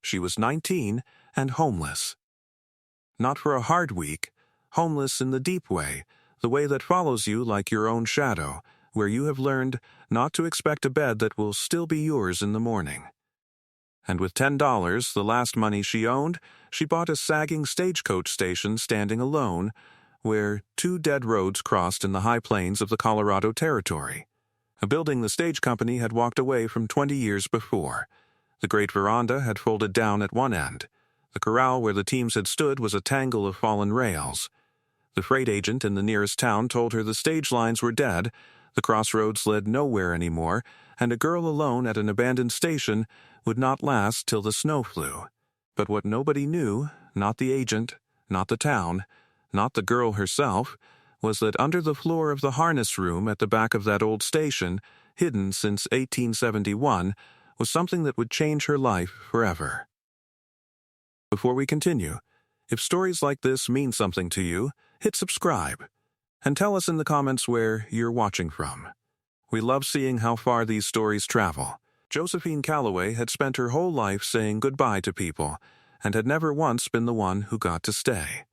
She was 19 and homeless. Not for a hard week, homeless in the deep way, the way that follows you like your own shadow, where you have learned not to expect a bed that will still be yours in the morning. And with $10, the last money she owned, she bought a sagging stagecoach station standing alone, where two dead roads crossed in the high plains of the Colorado Territory, a building the stage company had walked away from 20 years before. The great veranda had folded down at one end. The corral where the teams had stood was a tangle of fallen rails. The freight agent in the nearest town told her the stage lines were dead, the crossroads led nowhere anymore, and a girl alone at an abandoned station would not last till the snow flew. But what nobody knew, not the agent, not the town, not the girl herself, was that under the floor of the harness room at the back of that old station, hidden since 1871, was something that would change her life forever. Before we continue, if stories like this mean something to you, hit subscribe, and tell us in the comments where you're watching from. We love seeing how far these stories travel. Josephine Calloway had spent her whole life saying goodbye to people, and had never once been the one who got to stay.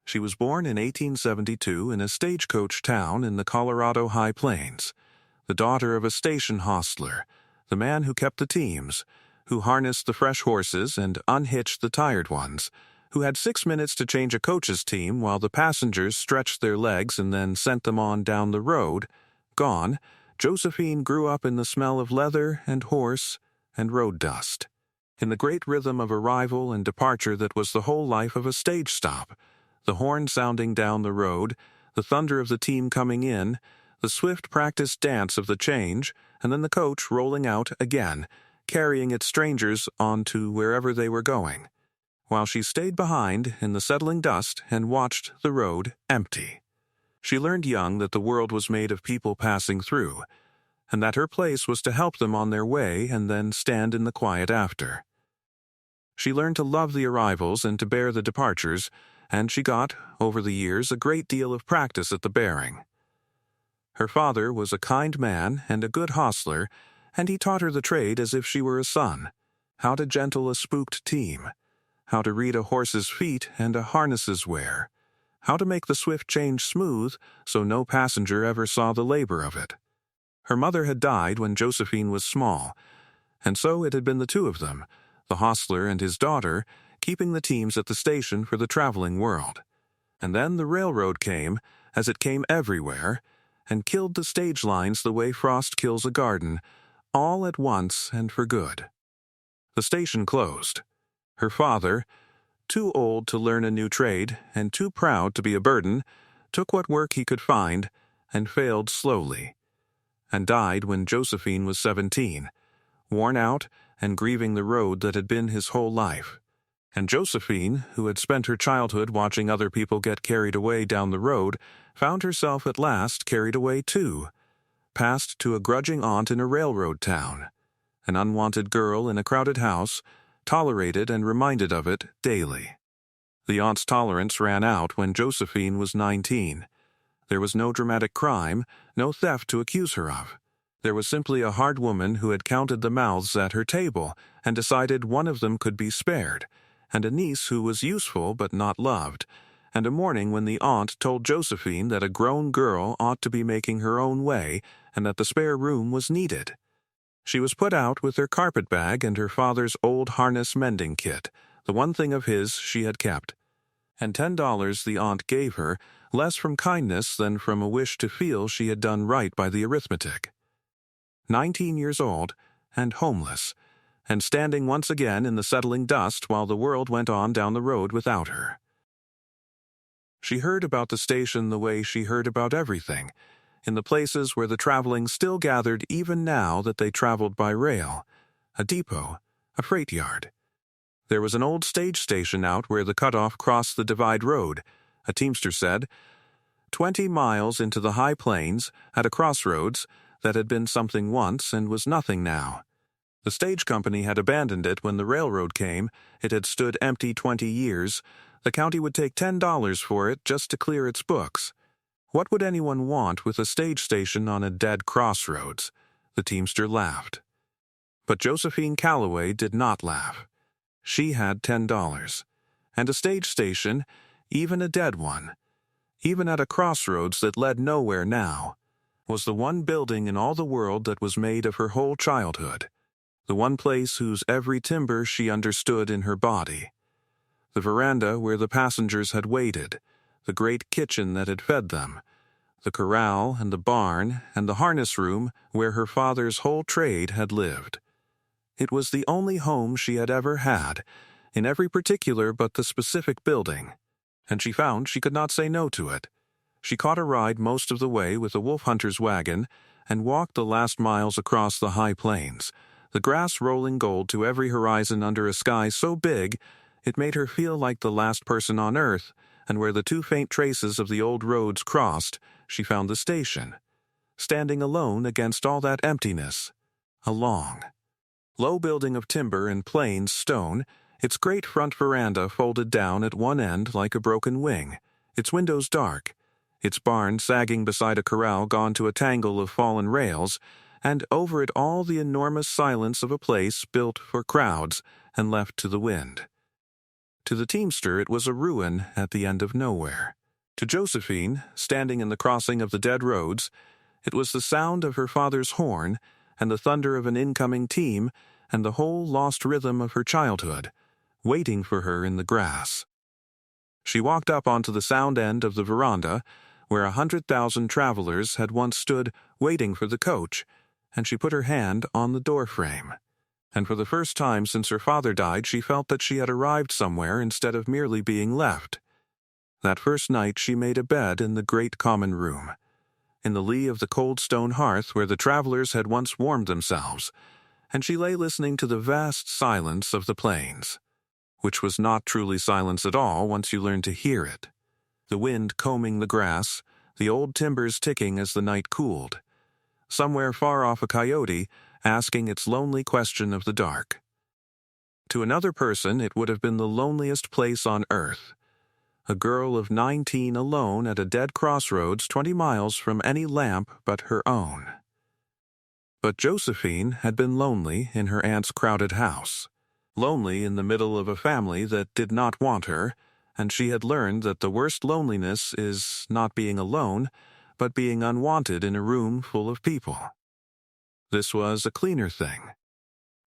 She was born in 1872 in a stagecoach town in the Colorado High Plains, the daughter of a station hostler, the man who kept the teams, who harnessed the fresh horses and unhitched the tired ones, who had 6 minutes to change a coach's team while the passengers stretched their legs and then sent them on down the road. Gone, Josephine grew up in the smell of leather and horse and road dust, in the great rhythm of arrival and departure that was the whole life of a stage stop, the horn sounding down the road, the thunder of the team coming in, the swift practiced dance of the change, and then the coach rolling out again, carrying its strangers on to wherever they were going, while she stayed behind in the settling dust and watched the road empty. She learned young that the world was made of people passing through, and that her place was to help them on their way and then stand in the quiet after. She learned to love the arrivals and to bear the departures, and she got, over the years, a great deal of practice at the bearing. Her father was a kind man and a good hostler, and he taught her the trade as if she were a son, how to gentle a spooked team, how to read a horse's feet and a harness's wear, how to make the swift change smooth so no passenger ever saw the labor of it. Her mother had died when Josephine was small, and so it had been the two of them, the hostler and his daughter, keeping the teams at the station for the traveling world. And then the railroad came, as it came everywhere, and killed the stage lines the way frost kills a garden, all at once and for good. The station closed. Her father, too old to learn a new trade and too proud to be a burden, took what work he could find and failed slowly, and died when Josephine was 17, worn out and grieving the road that had been his whole life. And Josephine, who had spent her childhood watching other people get carried away down the road, found herself at last carried away too, passed to a grudging aunt in a railroad town, an unwanted girl in a crowded house, tolerated and reminded of it daily. The aunt's tolerance ran out when Josephine was 19. There was no dramatic crime, no theft to accuse her of. There was simply a hard woman who had counted the mouths at her table and decided one of them could be spared, and a niece who was useful but not loved, and a morning when the aunt told Josephine that a grown girl ought to be making her own way and that the spare room was needed. She was put out with her carpet bag and her father's old harness mending kit, the one thing of his she had kept, and $10 the aunt gave her, less from kindness than from a wish to feel she had done right by the arithmetic. 19 years old and homeless, and standing once again in the settling dust while the world went on down the road without her. She heard about the station the way she heard about everything, in the places where the traveling still gathered even now that they traveled by rail, a depot, a freight yard. There was an old stage station out where the cutoff crossed the divide road, a teamster said, 20 miles into the high plains, at a crossroads that had been something once and was nothing now. The stage company had abandoned it when the railroad came. It had stood empty 20 years. The county would take $10 for it just to clear its books. What would anyone want with a stage station on a dead crossroads? The teamster laughed. But Josephine Calloway did not laugh. she had $10. And a stage station, even a dead one, even at a crossroads that led nowhere now, was the one building in all the world that was made of her whole childhood, the one place whose every timber she understood in her body. The veranda where the passengers had waited, the great kitchen that had fed them, the corral and the barn and the harness room where her father's whole trade had lived. It was the only home she had ever had, in every particular but the specific building, and she found she could not say no to it. She caught a ride most of the way with a wolf hunter's wagon and walked the last miles across the high plains, the grass rolling gold to every horizon under a sky so big it made her feel like the last person on earth, and where the two faint traces of the old roads crossed, she found the station, standing alone against all that emptiness. A long, low building of timber and plain stone, its great front veranda folded down at one end like a broken wing, its windows dark, its barn sagging beside a corral gone to a tangle of fallen rails, and over it all the enormous silence of a place built for crowds and left to the wind. To the teamster it was a ruin at the end of nowhere. To Josephine, standing in the crossing of the dead roads, it was the sound of her father's horn and the thunder of an incoming team and the whole lost rhythm of her childhood, waiting for her in the grass. She walked up onto the sound end of the veranda, where 100,000 travelers had once stood waiting for the coach, and she put her hand on the doorframe. And for the first time since her father died, she felt that she had arrived somewhere instead of merely being left. That first night she made a bed in the great common room, in the lee of the cold stone hearth where the travelers had once warmed themselves, and she lay listening to the vast silence of the plains, which was not truly silence at all once you learned to hear it. The wind combing the grass, the old timbers ticking as the night cooled. Somewhere far off a coyote asking its lonely question of the dark. To another person it would have been the loneliest place on earth. A girl of 19 alone at a dead crossroads 20 miles from any lamp but her own. But Josephine had been lonely in her aunt's crowded house, lonely in the middle of a family that did not want her, and she had learned that the worst loneliness is not being alone, but being unwanted in a room full of people. This was a cleaner thing.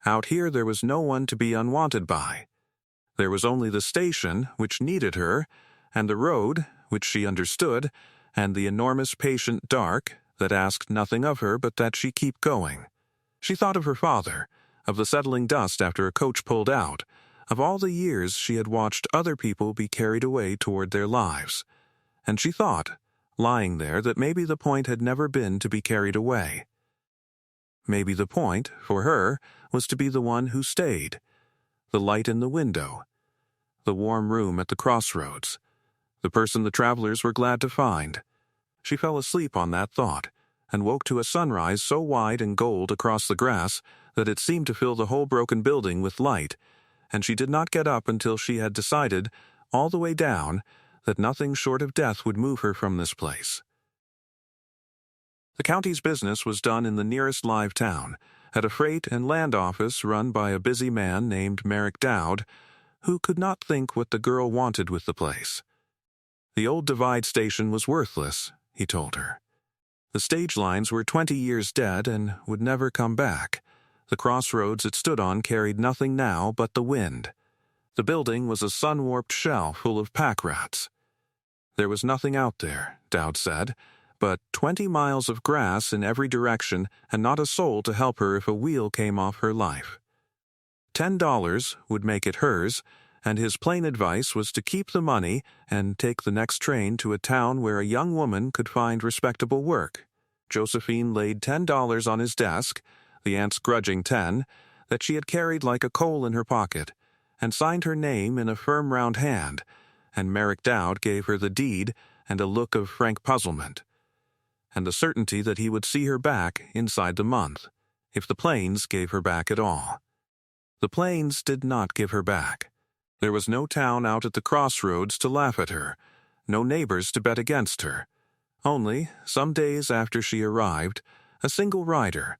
Out here there was no one to be unwanted by. There was only the station, which needed her, and the road, which she understood, and the enormous patient dark that asked nothing of her but that she keep going. She thought of her father, of the settling dust after a coach pulled out, of all the years she had watched other people be carried away toward their lives. And she thought, lying there, that maybe the point had never been to be carried away. Maybe the point, for her, was to be the one who stayed. The light in the window. The warm room at the crossroads. The person the travelers were glad to find. She fell asleep on that thought, and woke to a sunrise so wide and gold across the grass that it seemed to fill the whole broken building with light, and she did not get up until she had decided, all the way down, that nothing short of death would move her from this place. The county's business was done in the nearest live town, at a freight and land office run by a busy man named Merrick Dowd, who could not think what the girl wanted with the place. The old divide station was worthless, he told her. The stage lines were 20 years dead and would never come back. The crossroads it stood on carried nothing now but the wind. The building was a sun-warped shell full of pack rats. There was nothing out there, Dowd said, but 20 miles of grass in every direction and not a soul to help her if a wheel came off her life. $10 would make it hers, and his plain advice was to keep the money and take the next train to a town where a young woman could find respectable work. Josephine laid $10 on his desk, the aunt's grudging 10, that she had carried like a coal in her pocket, and signed her name in a firm round hand, and Merrick Dowd gave her the deed and a look of frank puzzlement, and the certainty that he would see her back inside the month, if the plains gave her back at all. The plains did not give her back. There was no town out at the crossroads to laugh at her, no neighbors to bet against her. Only, some days after she arrived, a single rider,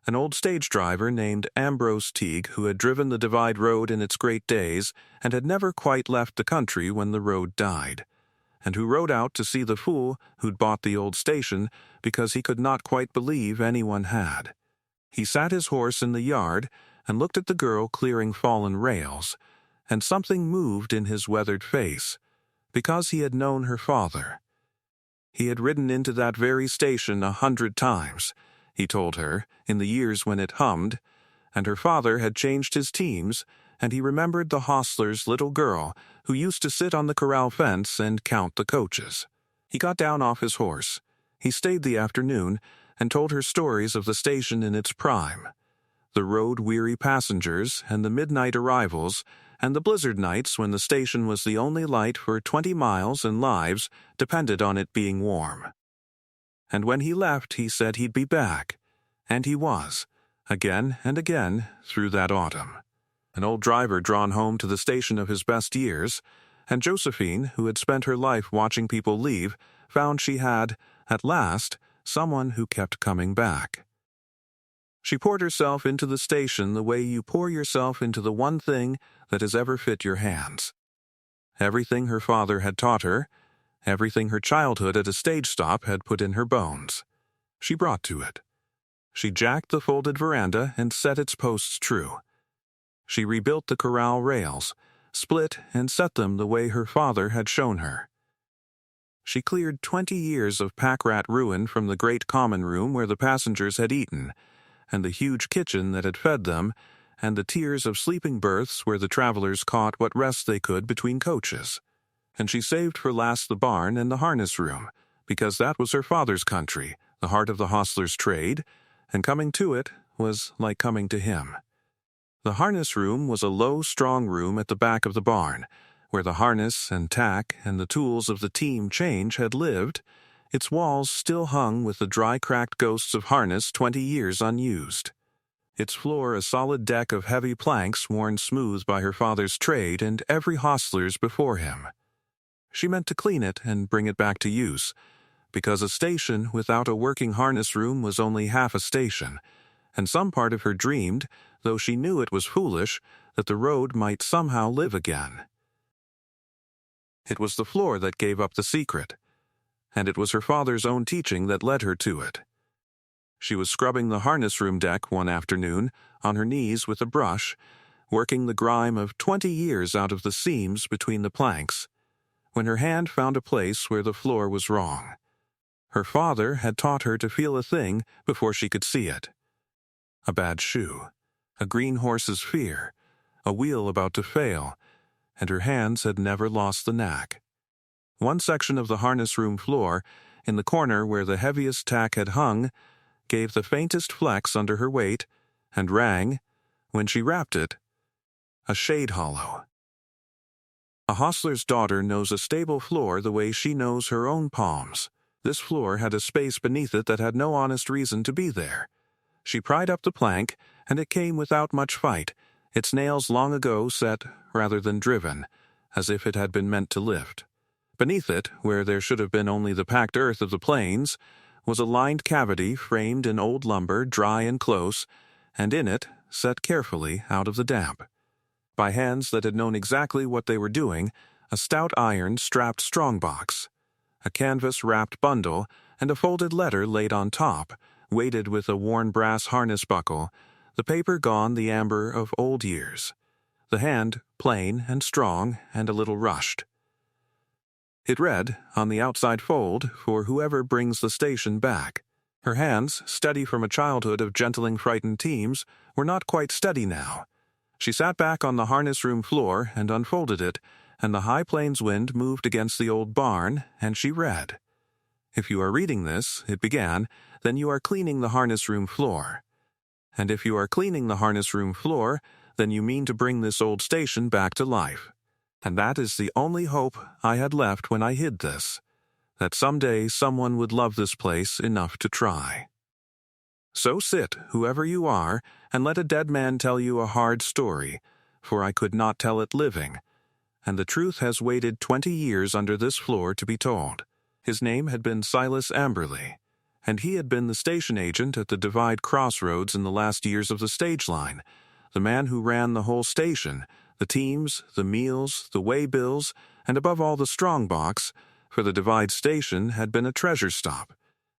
An old stage driver named Ambrose Teague, who had driven the Divide Road in its great days and had never quite left the country when the road died, and who rode out to see the fool who'd bought the old station because he could not quite believe anyone had. He sat his horse in the yard and looked at the girl clearing fallen rails, and something moved in his weathered face, because he had known her father. He had ridden into that very station 100 times, he told her, in the years when it hummed, and her father had changed his teams, and he remembered the hostler's little girl who used to sit on the corral fence and count the coaches. He got down off his horse. He stayed the afternoon and told her stories of the station in its prime, the road-weary passengers and the midnight arrivals, and the blizzard nights when the station was the only light for 20 miles and lives depended on it being warm. And when he left, he said he'd be back, and he was, again and again through that autumn. An old driver drawn home to the station of his best years, and Josephine, who had spent her life watching people leave, found she had, at last, someone who kept coming back. She poured herself into the station the way you pour yourself into the one thing that has ever fit your hands. Everything her father had taught her, everything her childhood at a stage stop had put in her bones, she brought to it. She jacked the folded veranda and set its posts true. She rebuilt the corral rails, split and set them the way her father had shown her. She cleared 20 years of pack-rat ruin from the great common room where the passengers had eaten, and the huge kitchen that had fed them, and the tiers of sleeping berths where the travelers caught what rest they could between coaches. And she saved for last the barn and the harness room, because that was her father's country, the heart of the hostler's trade, and coming to it was like coming to him. The harness room was a low, strong room at the back of the barn, where the harness and tack and the tools of the team change had lived, its walls still hung with the dry, cracked ghosts of harness 20 years unused. Its floor a solid deck of heavy planks worn smooth by her father's trade and every hostler's before him. She meant to clean it and bring it back to use, because a station without a working harness room was only half a station, and some part of her dreamed, though she knew it was foolish, that the road might somehow live again. It was the floor that gave up the secret, and it was her father's own teaching that led her to it. She was scrubbing the harness room deck one afternoon, on her knees with a brush, working the grime of 20 years out of the seams between the planks, when her hand found a place where the floor was wrong. Her father had taught her to feel a thing before she could see it. A bad shoe, a green horse's fear, a wheel about to fail, and her hands had never lost the knack. One section of the harness room floor, in the corner where the heaviest tack had hung, gave the faintest flex under her weight, and rang, when she rapped it, a shade hollow. A hostler's daughter knows a stable floor the way she knows her own palms. This floor had a space beneath it that had no honest reason to be there. She pried up the plank, and it came without much fight, its nails long ago set rather than driven, as if it had been meant to lift. Beneath it, where there should have been only the packed earth of the plains, was a lined cavity framed in old lumber, dry and close, and in it, set carefully out of the damp, by hands that had known exactly what they were doing, a stout iron-strapped strongbox, a canvas-wrapped bundle, and a folded letter laid on top, weighted with a worn brass harness buckle, the paper gone the amber of old years, the hand plain and strong and a little rushed. It read, on the outside fold, for whoever brings the station back. Her hands, steady from a childhood of gentling frightened teams, were not quite steady now. She sat back on the harness room floor and unfolded it, and the high plains wind moved against the old barn, and she read. If you are reading this, it began, then you are cleaning the harness room floor. And if you are cleaning the harness room floor, then you mean to bring this old station back to life. And that is the only hope I had left when I hid this, that someday someone would love this place enough to try. So sit, whoever you are, and let a dead man tell you a hard story, for I could not tell it living, and the truth has waited 20 years under this floor to be told. His name had been Silas Amberley, and he had been the station agent at the Divide Crossroads in the last years of the stage line, the man who ran the whole station, the teams, the meals, the way bills, and above all the strongbox, for the Divide station had been a treasure stop,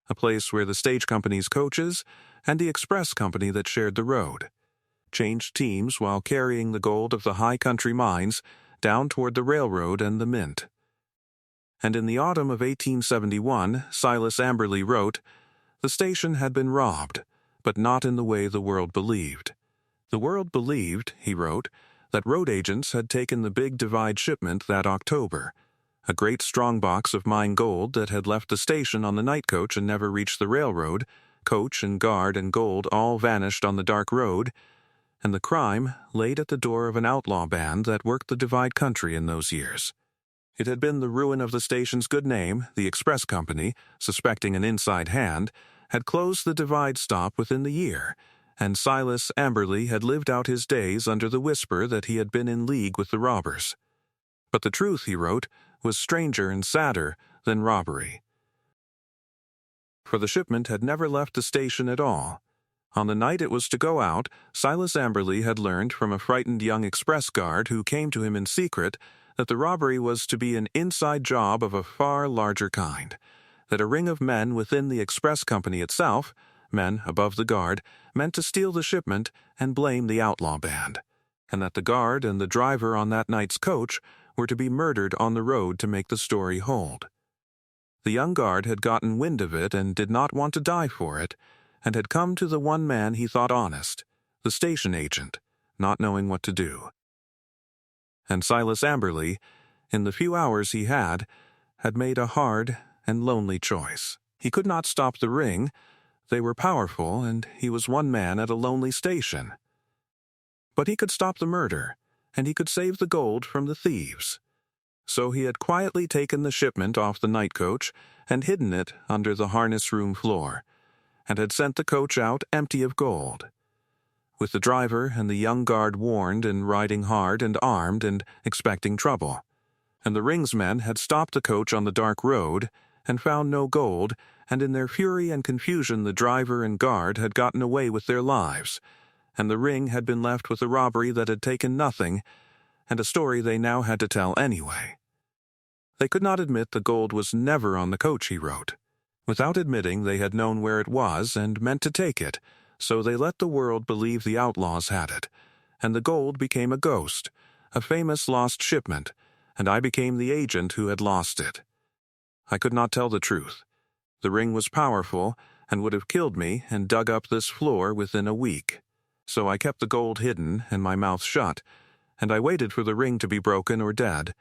a place where the stage company's coaches and the express company that shared the road changed teams while carrying the gold of the high country mines down toward the railroad and the mint. And in the autumn of 1871, Silas Amberley wrote, "The station had been robbed, but not in the way the world believed. The world believed," he wrote, "that road agents had taken the big Divide shipment that October, a great strong box of mine gold that had left the station on the night coach and never reached the railroad, coach and guard and gold all vanished on the dark road, and the crime laid at the door of an outlaw band that worked the Divide country in those years. It had been the ruin of the station's good name. The express company, suspecting an inside hand, had closed the Divide stop within the year, and Silas Amberley had lived out his days under the whisper that he had been in league with the robbers. But the truth," he wrote, "was stranger and sadder than robbery. For the shipment had never left the station at all. On the night it was to go out, Silas Amberley had learned from a frightened young express guard who came to him in secret that the robbery was to be an inside job of a far larger kind, that a ring of men within the express company itself, men above the guard, meant to steal the shipment and blame the outlaw band, and that the guard and the driver on that night's coach were to be murdered on the road to make the story hold. The young guard had gotten wind of it and did not want to die for it, and had come to the one man he thought honest, the station agent, not knowing what to do. And Silas Amberley, in the few hours he had made a hard and lonely choice. He could not stop the ring. They were powerful, and he was one man at a lonely station. But he could stop the murder, and he could save the gold from the thieves. So he had quietly taken the shipment off the night coach and hidden it under the harness room floor, and had sent the coach out empty of gold, with the driver and the young guard warned and riding hard and armed and expecting trouble. And the ringsmen had stopped the coach on the dark road and found no gold, and in their fury and confusion the driver and guard had gotten away with their lives, and the ring had been left with a robbery that had taken nothing, and a story they now had to tell anyway. They could not admit the gold was never on the coach, he wrote. Without admitting they had known where it was and meant to take it, so they let the world believe the outlaws had it, and the gold became a ghost, a famous lost shipment, and I became the agent who had lost it. I could not tell the truth. The ring was powerful and would have killed me and dug up this floor within a week. So I kept the gold hidden and my mouth shut, and I waited for the ring to be broken or dead,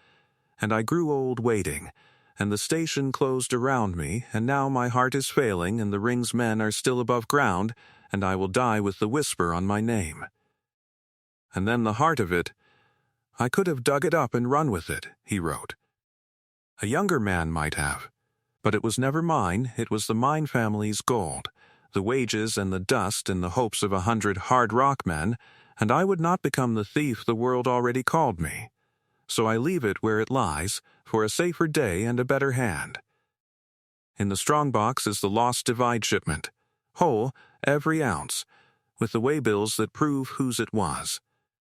and I grew old waiting, and the station closed around me, and now my heart is failing, and the ring's men are still above ground, and I will die with the whisper on my name. And then the heart of it, I could have dug it up and run with it, he wrote. A younger man might have, but it was never mine. It was the mine family's gold, the wages and the dust and the hopes of 100 hard rock men, and I would not become the thief the world already called me. So I leave it where it lies, for a safer day and a better hand. In the strong box is the lost Divide shipment, whole, every ounce, with the waybills that prove whose it was.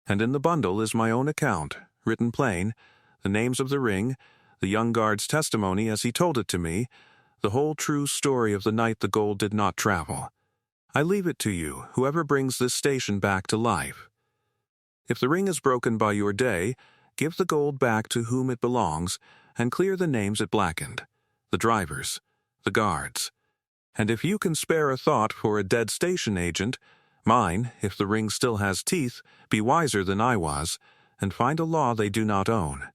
And in the bundle is my own account, written plain, the names of the ring, the young guard's testimony as he told it to me, the whole true story of the night the gold did not travel. I leave it to you, whoever brings this station back to life. If the ring is broken by your day, give the gold back to whom it belongs, and clear the names it blackened, the drivers, the guards. And if you can spare a thought for a dead station agent, mine, if the ring still has teeth, be wiser than I was, and find a law they do not own.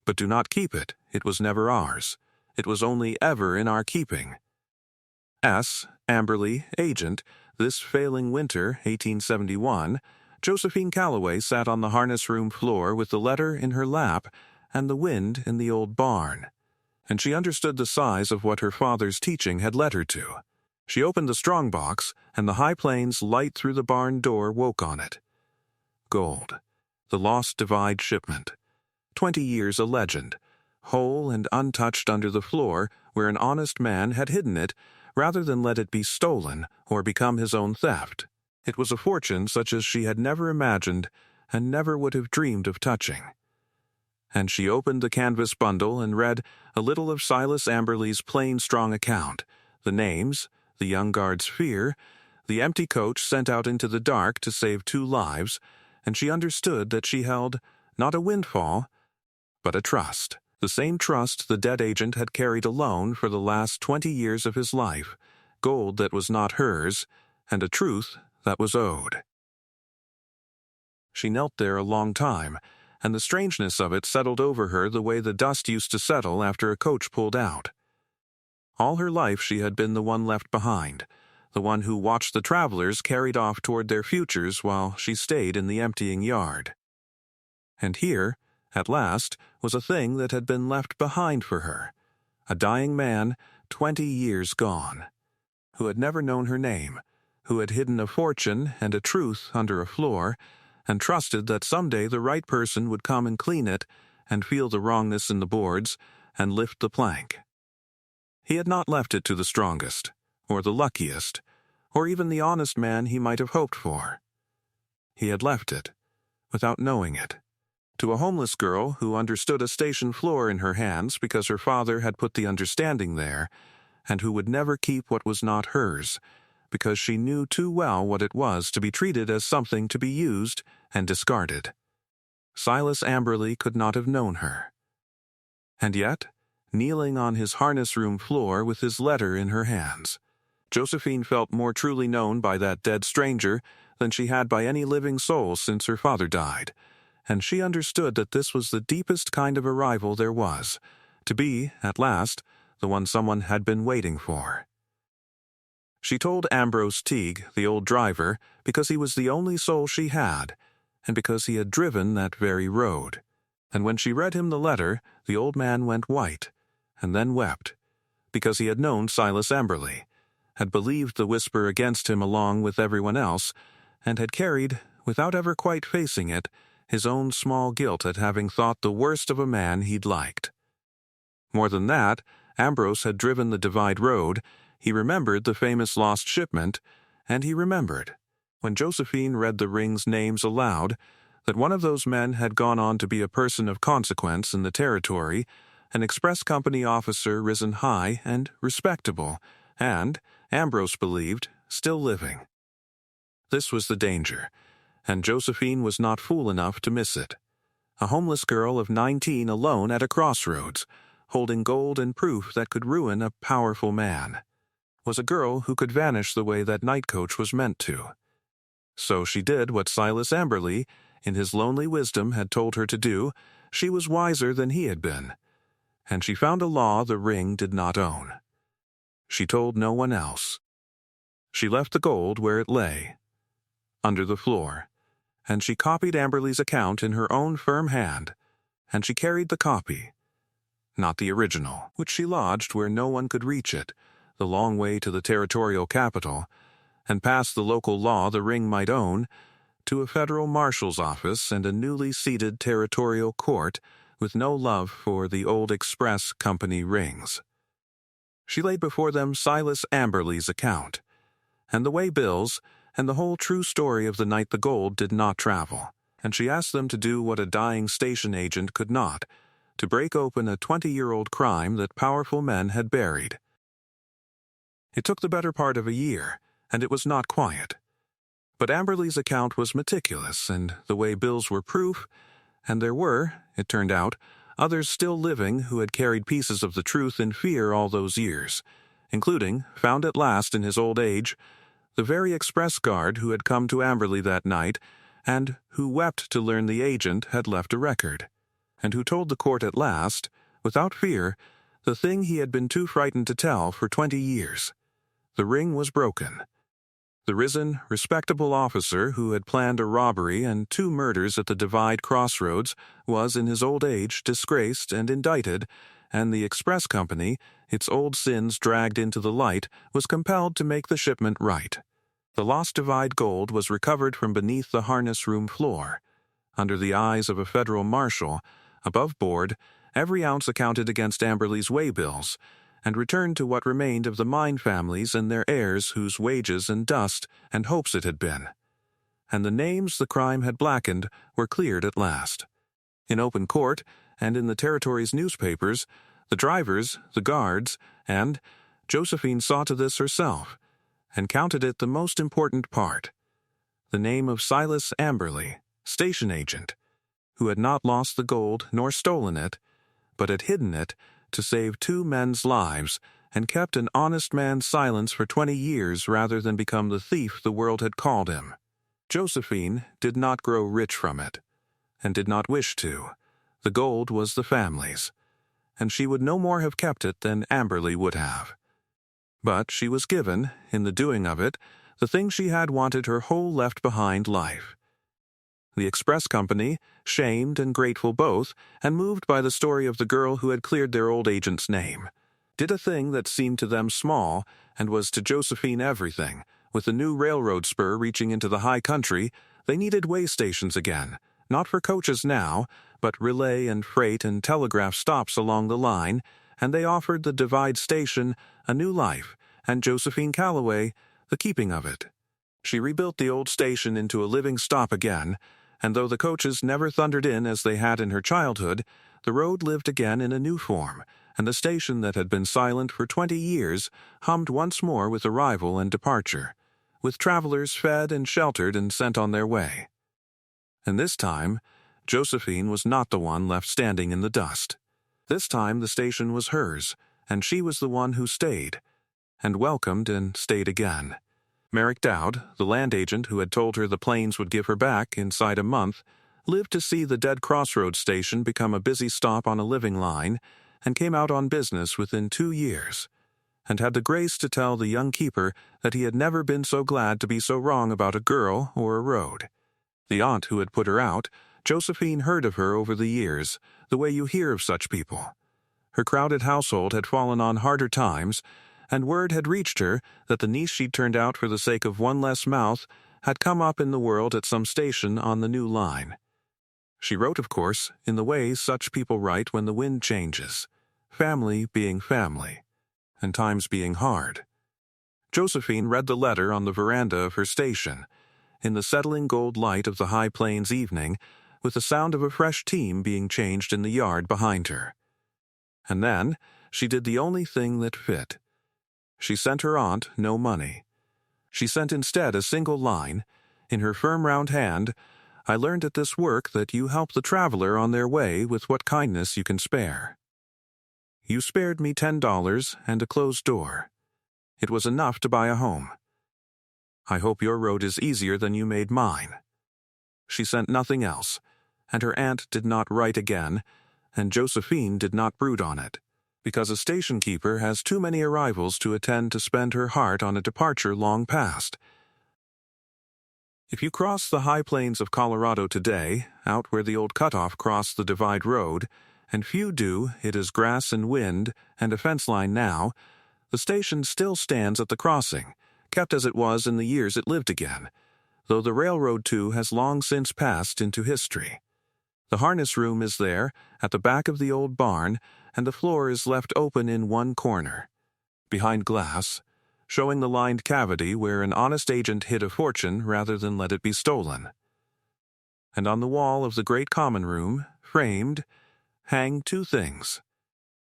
But do not keep it. It was never ours. It was only ever in our keeping. S. Amberley, agent, this failing winter, 1871, Josephine Calloway sat on the harness room floor with the letter in her lap and the wind in the old barn, and she understood the size of what her father's teaching had led her to. She opened the strong box, and the high plains light through the barn door woke on it. Gold, the lost Divide shipment, 20 years a legend, whole and untouched under the floor where an honest man had hidden it, rather than let it be stolen or become his own theft. It was a fortune such as she had never imagined and never would have dreamed of touching. And she opened the canvas bundle and read a little of Silas Amberley's plain, strong account, the names, the young guard's fear, the empty coach sent out into the dark to save 2 lives, and she understood that she held not a windfall, but a trust. The same trust the dead agent had carried alone for the last 20 years of his life, gold that was not hers, and a truth that was owed. She knelt there a long time, and the strangeness of it settled over her the way the dust used to settle after a coach pulled out. All her life she had been the one left behind, the one who watched the travelers carried off toward their futures while she stayed in the emptying yard. And here, at last, was a thing that had been left behind for her, a dying man 20 years gone, who had never known her name, who had hidden a fortune and a truth under a floor, and trusted that someday the right person would come and clean it and feel the wrongness in the boards and lift the plank. He had not left it to the strongest, or the luckiest, or even the honest man he might have hoped for. He had left it, without knowing it, to a homeless girl who understood a station floor in her hands because her father had put the understanding there, and who would never keep what was not hers, because she knew too well what it was to be treated as something to be used and discarded. Silas Amberley could not have known her. And yet, kneeling on his harness room floor with his letter in her hands, Josephine felt more truly known by that dead stranger than she had by any living soul since her father died, and she understood that this was the deepest kind of arrival there was, to be, at last, the one someone had been waiting for. She told Ambrose Teague, the old driver, because he was the only soul she had, and because he had driven that very road. And when she read him the letter, the old man went white, and then wept, because he had known Silas Amberley, had believed the whisper against him along with everyone else, and had carried, without ever quite facing it, his own small guilt at having thought the worst of a man he'd liked. More than that, Ambrose had driven the Divide Road. He remembered the famous lost shipment, and he remembered, when Josephine read the ring's names aloud, that one of those men had gone on to be a person of consequence in the territory, an express company officer risen high and respectable, and, Ambrose believed, still living. This was the danger, and Josephine was not fool enough to miss it. A homeless girl of 19 alone at a crossroads, holding gold and proof that could ruin a powerful man, was a girl who could vanish the way that night coach was meant to. So she did what Silas Amberley, in his lonely wisdom, had told her to do. She was wiser than he had been, and she found a law the ring did not own. She told no one else. She left the gold where it lay, under the floor, and she copied Amberley's account in her own firm hand, and she carried the copy, not the original, which she lodged where no one could reach it, the long way to the territorial capital, and past the local law the ring might own, to a federal marshal's office and a newly seated territorial court with no love for the old express company rings. She laid before them Silas Amberley's account, and the way bills, and the whole true story of the night the gold did not travel, and she asked them to do what a dying station agent could not, to break open a 20-year-old crime that powerful men had buried. It took the better part of a year, and it was not quiet. But Amberley's account was meticulous, and the way bills were proof, and there were, it turned out, others still living who had carried pieces of the truth in fear all those years, including, found at last in his old age, the very express guard who had come to Amberley that night, and who wept to learn the agent had left a record, and who told the court at last, without fear, the thing he had been too frightened to tell for 20 years. The ring was broken. The risen, respectable officer who had planned a robbery and 2 murders at the Divide crossroads was in his old age disgraced and indicted, and the express company, its old sins dragged into the light, was compelled to make the shipment right. The lost Divide gold was recovered from beneath the harness room floor. Under the eyes of a federal marshal, above board, every ounce accounted against Amberley's way bills, and returned to what remained of the mine families and their heirs whose wages and dust and hopes it had been. And the names the crime had blackened were cleared at last. In open court, and in the territory's newspapers, the drivers, the guards, and Josephine saw to this herself, and counted it the most important part. The name of Silas Amberley, station agent, who had not lost the gold nor stolen it, but had hidden it to save 2 men's lives and kept an honest man's silence for 20 years rather than become the thief the world had called him. Josephine did not grow rich from it, and did not wish to. The gold was the family's, and she would no more have kept it than Amberley would have. But she was given, in the doing of it, the thing she had wanted her whole left-behind life. The express company, shamed and grateful both, and moved by the story of the girl who had cleared their old agent's name, did a thing that seemed to them small and was to Josephine everything. With the new railroad spur reaching into the high country, they needed way stations again, not for coaches now, but relay and freight and telegraph stops along the line, and they offered the Divide Station a new life, and Josephine Calloway the keeping of it. She rebuilt the old station into a living stop again, and though the coaches never thundered in as they had in her childhood, the road lived again in a new form, and the station that had been silent for 20 years hummed once more with arrival and departure, with travelers fed and sheltered and sent on their way. And this time, Josephine was not the one left standing in the dust. This time the station was hers, and she was the one who stayed, and welcomed and stayed again. Merrick Dowd, the land agent who had told her the planes would give her back inside a month, lived to see the dead crossroads station become a busy stop on a living line, and came out on business within 2 years, and had the grace to tell the young keeper that he had never been so glad to be so wrong about a girl or a road. The aunt who had put her out, Josephine heard of her over the years, the way you hear of such people. Her crowded household had fallen on harder times, and word had reached her that the niece she'd turned out for the sake of one less mouth had come up in the world at some station on the new line. She wrote, of course, in the way such people write when the wind changes, family being family, and times being hard. Josephine read the letter on the veranda of her station, in the settling gold light of the High Plains evening, with the sound of a fresh team being changed in the yard behind her. And then she did the only thing that fit. She sent her aunt no money. She sent instead a single line, in her firm round hand, "I learned at this work that you help the traveler on their way with what kindness you can spare. You spared me $10 and a closed door. It was enough to buy a home. I hope your road is easier than you made mine." She sent nothing else, and her aunt did not write again, and Josephine did not brood on it, because a station keeper has too many arrivals to attend to spend her heart on a departure long past. If you cross the high plains of Colorado today, out where the old cutoff crossed the Divide Road, and few do, it is grass and wind and a fence line now, the station still stands at the crossing, kept as it was in the years it lived again, though the railroad too has long since passed into history. The harness room is there, at the back of the old barn, and the floor is left open in one corner, behind glass, showing the lined cavity where an honest agent hid a fortune rather than let it be stolen. And on the wall of the great common room, framed, hang 2 things: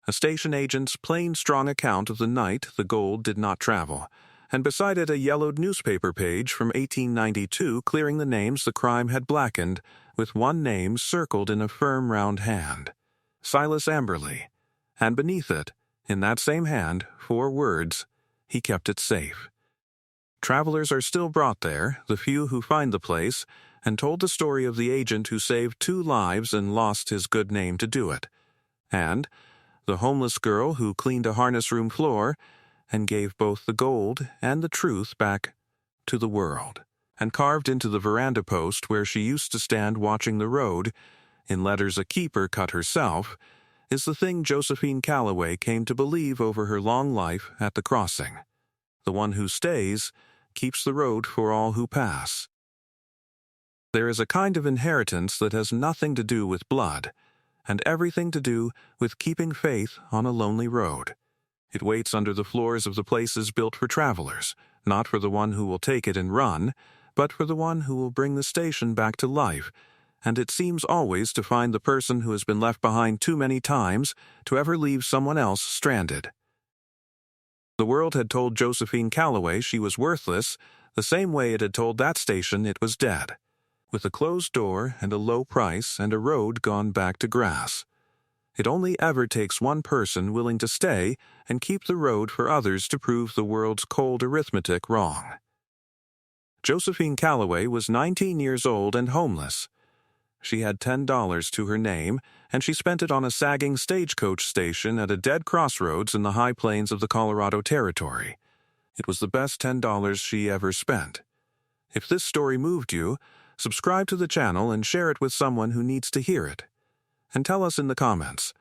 a station agent's plain strong account of the night the gold did not travel, and beside it a yellowed newspaper page from 1892 clearing the names the crime had blackened, with one name circled in a firm round hand: Silas Amberley, and beneath it, in that same hand, 4 words: "He kept it safe." Travelers are still brought there, the few who find the place, and told the story of the agent who saved 2 lives and lost his good name to do it, and the homeless girl who cleaned a harness room floor and gave both the gold and the truth back to the world. And carved into the veranda post where she used to stand watching the road, in letters a keeper cut herself, is the thing Josephine Calloway came to believe over her long life at the crossing: the one who stays keeps the road for all who pass. There is a kind of inheritance that has nothing to do with blood, and everything to do with keeping faith on a lonely road. It waits under the floors of the places built for travelers, not for the one who will take it and run, but for the one who will bring the station back to life, and it seems always to find the person who has been left behind too many times to ever leave someone else stranded. The world had told Josephine Calloway she was worthless, the same way it had told that station it was dead, with a closed door and a low price and a road gone back to grass. It only ever takes one person willing to stay and keep the road for others to prove the world's cold arithmetic wrong. Josephine Calloway was 19 years old and homeless. She had $10 to her name, and she spent it on a sagging stagecoach station at a dead crossroads in the high plains of the Colorado Territory. It was the best $10 she ever spent. If this story moved you, subscribe to the channel and share it with someone who needs to hear it. And tell us in the comments,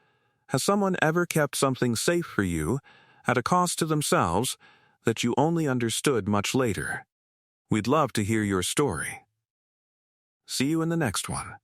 has someone ever kept something safe for you, at a cost to themselves, that you only understood much later? We'd love to hear your story. See you in the next one.